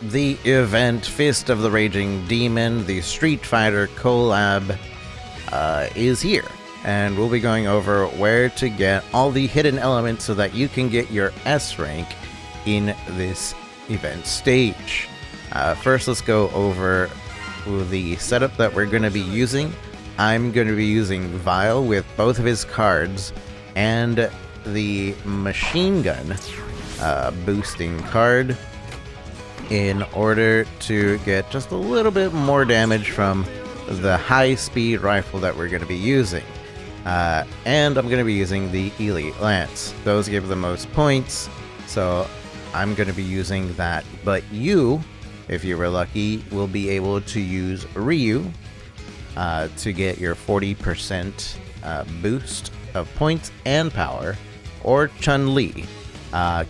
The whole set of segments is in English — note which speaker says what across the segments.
Speaker 1: the event Fist of the Raging Demon, the Street Fighter collab, is here. And we'll be going over where to get all the hidden elements so that you can get your S rank in this event stage. First, let's go over the setup that we're going to be using. I'm going to be using Vile with both of his cards and the machine gun boosting card in order to get just a little bit more damage from the high-speed rifle that we're going to be using. And I'm going to be using the Elite Lance. Those give the most points, so I'm going to be using that. But you, if you were lucky, will be able to use Ryu to get your 40% boost of points and power, or Chun-Li.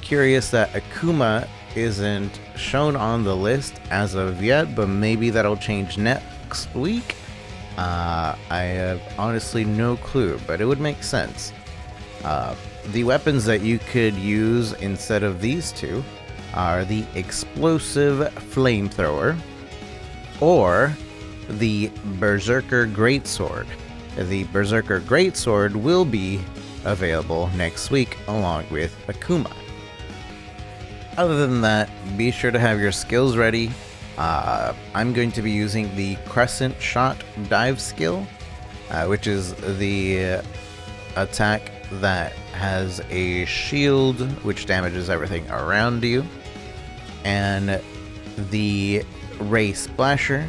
Speaker 1: Curious that Akuma isn't shown on the list as of yet, but maybe that'll change next week. I have honestly no clue, but it would make sense. The weapons that you could use instead of these two are the Explosive Flamethrower or the Berserker Greatsword. The Berserker Greatsword will be available next week along with Akuma. Other than that, be sure to have your skills ready. I'm going to be using the Crescent Shot Dive skill, which is the attack that has a shield which damages everything around you, and the Ray Splasher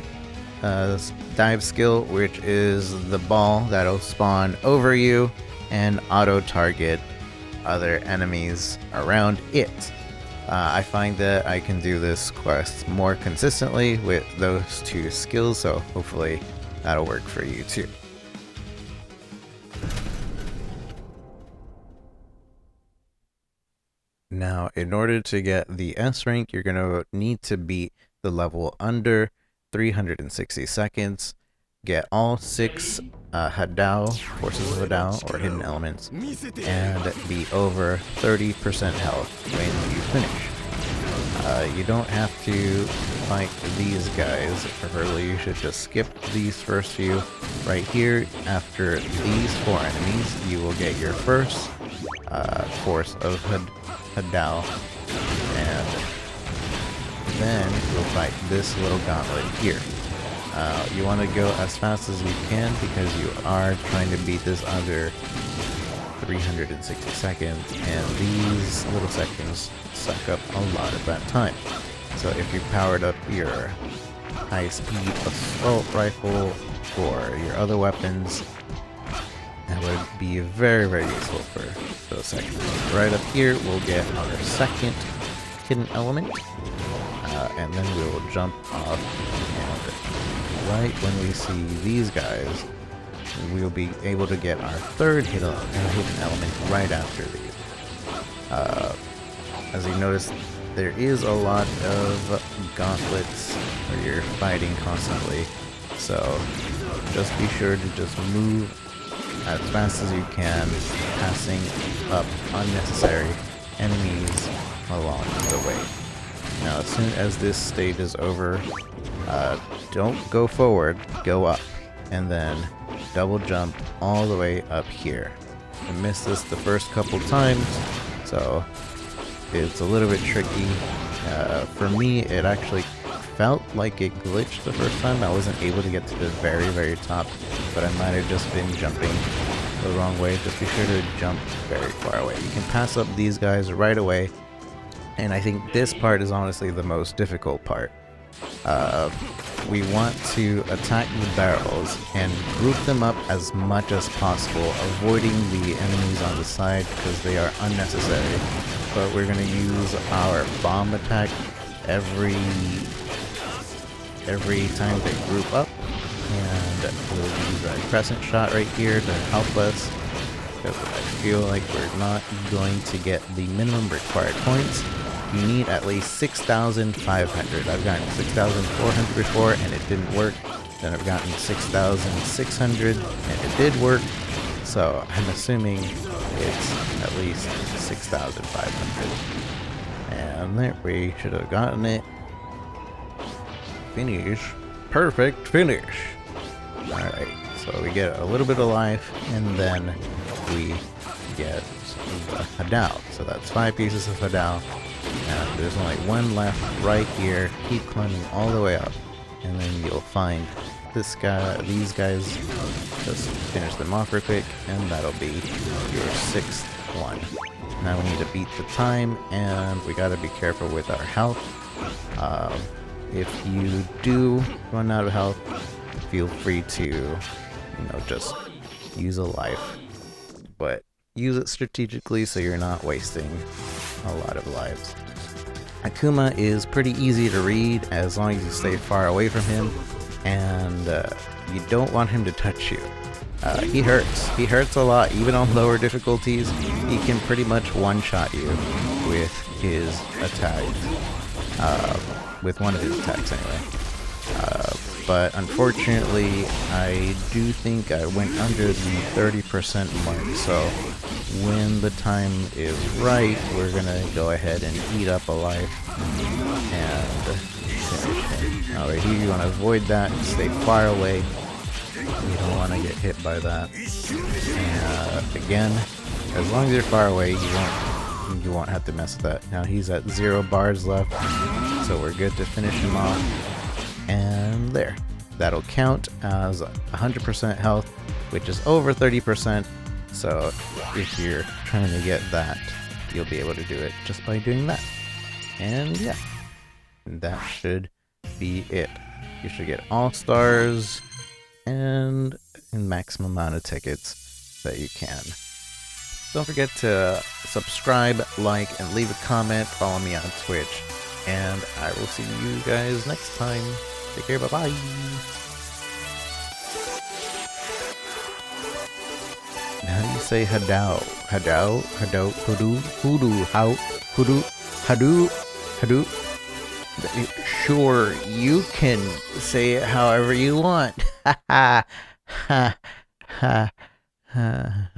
Speaker 1: dive skill, which is the ball that'll spawn over you and auto-target other enemies around it. I find that I can do this quest more consistently with those two skills, so hopefully that'll work for you too. Now, in order to get the S rank, you're going to need to beat the level under 360 seconds, get all 6 Hadou, Forces of Hadou, or Hidden Elements, and be over 30% health when you finish. You don't have to fight these guys. Preferably you should just skip these first few. Right here, after these 4 enemies, you will get your first Force of Hadou, and then you'll fight this little gauntlet here. You want to go as fast as you can because you are trying to beat this under 360 seconds, and these little sections suck up a lot of that time. So if you powered up your high-speed assault rifle or your other weapons, that would be very, very useful for those sections. Right up here, we'll get our second hidden element, and then we will jump off, and right when we see these guys, we'll be able to get our third hidden element right after these. As you notice, there is a lot of gauntlets where you're fighting constantly, so just be sure to just move as fast as you can, passing up unnecessary enemies along the way. Now, as soon as this stage is over, don't go forward, go up, and then double jump all the way up here. I missed this the first couple times, so it's a little bit tricky. For me, it actually felt like it glitched the first time. I wasn't able to get to the very, very top, but I might have just been jumping the wrong way. Just be sure to jump very far away. You can pass up these guys right away, and I think this part is honestly the most difficult part. We want to attack the barrels and group them up as much as possible, avoiding the enemies on the side because they are unnecessary. But we're going to use our bomb attack every time they group up, and we'll use our crescent shot right here to help us, because I feel like we're not going to get the minimum required points. You need at least 6,500. I've gotten 6,400 before and it didn't work. Then I've gotten 6,600 and it did work. So I'm assuming it's at least 6,500. And there, we should have gotten it. finish. Perfect finish. Alright, so we get a little bit of life, and then we get the Hadou. So that's 5 pieces of Hadou. And there's only one left right here. Keep climbing all the way up, and then you'll find this guy, these guys. Just finish them off real quick, and that'll be your 6th one. Now we need to beat the time, and we gotta be careful with our health. If you do run out of health, feel free to, just use a life. But use it strategically so you're not wasting a lot of lives. Akuma is pretty easy to read as long as you stay far away from him, and you don't want him to touch you. He hurts. He hurts a lot. Even on lower difficulties, he can pretty much one-shot you with his attacks. With one of his attacks, anyway. But unfortunately, I do think I went under the 30% mark, so when the time is right, we're gonna go ahead and eat up a life and finish him. Alright, here you want to avoid that, stay far away. You don't want to get hit by that. And again, as long as you're far away, you won't have to mess with that. Now he's at 0 bars left, so we're good to finish him off. And there. That'll count as 100% health, which is over 30%. So if you're trying to get that, you'll be able to do it just by doing that. And yeah, that should be it. You should get all stars and maximum amount of tickets that you can. Don't forget to subscribe, like, and leave a comment. Follow me on Twitch, and I will see you guys next time. Take care, bye-bye. How do you say Hadou? Hadou? Hadou? Hoodoo? Hoodoo? How? Hoodoo? Hadou? Hadou? Sure, you can say it however you want. Ha ha ha ha ha.